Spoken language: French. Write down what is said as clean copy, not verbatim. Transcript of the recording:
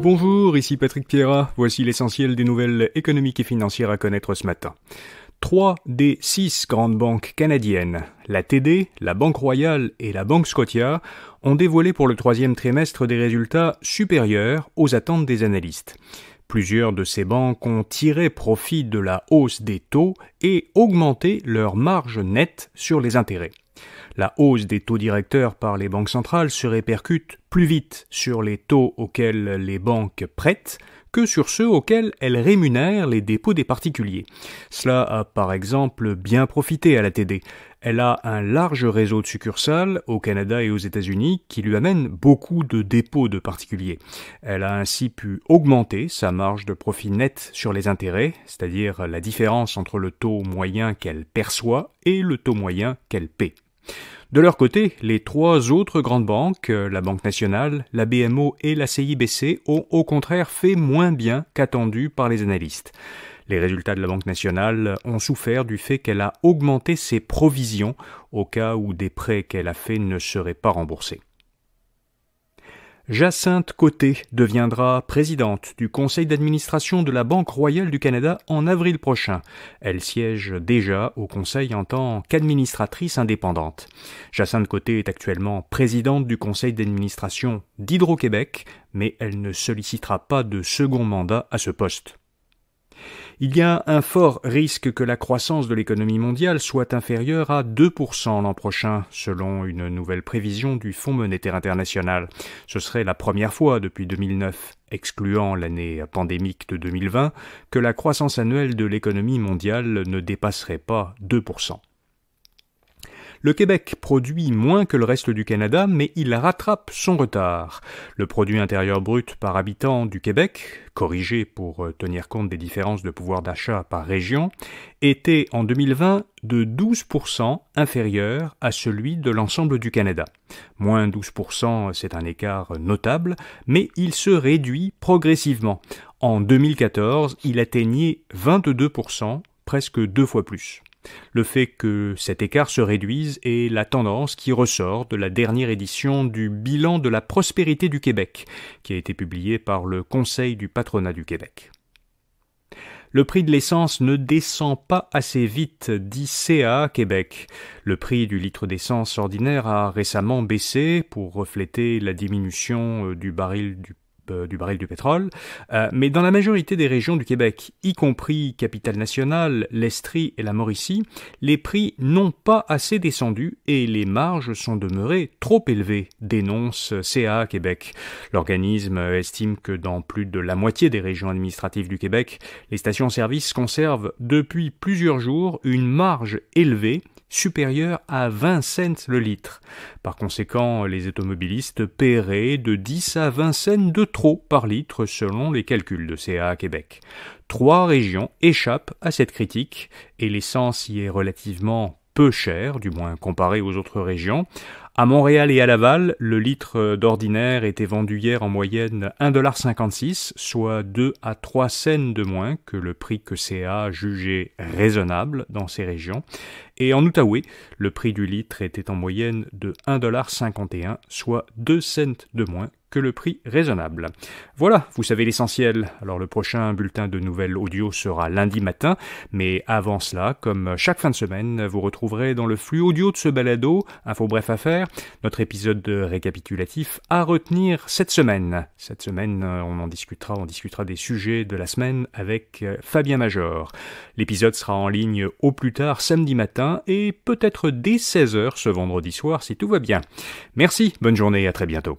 Bonjour, ici Patrick Pierrat. Voici l'essentiel des nouvelles économiques et financières à connaître ce matin. 3 des 6 grandes banques canadiennes, la TD, la Banque Royale et la Banque Scotia, ont dévoilé pour le troisième trimestre des résultats supérieurs aux attentes des analystes. Plusieurs de ces banques ont tiré profit de la hausse des taux et augmenté leur marge nette sur les intérêts. La hausse des taux directeurs par les banques centrales se répercute plus vite sur les taux auxquels les banques prêtent que sur ceux auxquels elles rémunèrent les dépôts des particuliers. Cela a par exemple bien profité à la TD. Elle a un large réseau de succursales au Canada et aux États-Unis qui lui amène beaucoup de dépôts de particuliers. Elle a ainsi pu augmenter sa marge de profit net sur les intérêts, c'est-à-dire la différence entre le taux moyen qu'elle perçoit et le taux moyen qu'elle paie. De leur côté, les 3 autres grandes banques, la Banque nationale, la BMO et la CIBC, ont au contraire fait moins bien qu'attendu par les analystes. Les résultats de la Banque nationale ont souffert du fait qu'elle a augmenté ses provisions au cas où des prêts qu'elle a faits ne seraient pas remboursés. Jacinthe Côté deviendra présidente du conseil d'administration de la Banque Royale du Canada en avril prochain. Elle siège déjà au conseil en tant qu'administratrice indépendante. Jacinthe Côté est actuellement présidente du conseil d'administration d'Hydro-Québec, mais elle ne sollicitera pas de second mandat à ce poste. Il y a un fort risque que la croissance de l'économie mondiale soit inférieure à 2% l'an prochain, selon une nouvelle prévision du Fonds monétaire international. Ce serait la première fois depuis 2009, excluant l'année pandémique de 2020, que la croissance annuelle de l'économie mondiale ne dépasserait pas 2%. Le Québec produit moins que le reste du Canada, mais il rattrape son retard. Le produit intérieur brut par habitant du Québec, corrigé pour tenir compte des différences de pouvoir d'achat par région, était en 2020 de 12% inférieur à celui de l'ensemble du Canada. Moins 12%, c'est un écart notable, mais il se réduit progressivement. En 2014, il atteignait 22%, presque 2 fois plus. Le fait que cet écart se réduise est la tendance qui ressort de la dernière édition du bilan de la prospérité du Québec, qui a été publié par le Conseil du patronat du Québec. Le prix de l'essence ne descend pas assez vite, dit CA Québec. Le prix du litre d'essence ordinaire a récemment baissé pour refléter la diminution du baril du pétrole, mais dans la majorité des régions du Québec, y compris Capitale-Nationale, l'Estrie et la Mauricie, les prix n'ont pas assez descendu et les marges sont demeurées trop élevées, dénonce CA Québec. L'organisme estime que dans plus de la moitié des régions administratives du Québec, les stations-service conservent depuis plusieurs jours une marge élevée, supérieure à 20 cents le litre. Par conséquent, les automobilistes paieraient de 10 à 20 cents de trop par litre selon les calculs de CA Québec. 3 régions échappent à cette critique et l'essence y est relativement peu cher, du moins comparé aux autres régions. À Montréal et à Laval, le litre d'ordinaire était vendu hier en moyenne 1,56 $, soit 2 à 3 cents de moins que le prix que CA jugeait raisonnable dans ces régions. Et en Outaouais, le prix du litre était en moyenne de 1,51 $, soit 2 cents de moins que le prix raisonnable. Voilà, vous savez l'essentiel. Alors le prochain bulletin de nouvelles audio sera lundi matin, mais avant cela, comme chaque fin de semaine, vous retrouverez dans le flux audio de ce balado, Info Bref Affaires, notre épisode récapitulatif à retenir cette semaine. Cette semaine, on discutera des sujets de la semaine avec Fabien Major. L'épisode sera en ligne au plus tard samedi matin et peut-être dès 16h ce vendredi soir si tout va bien. Merci, bonne journée et à très bientôt.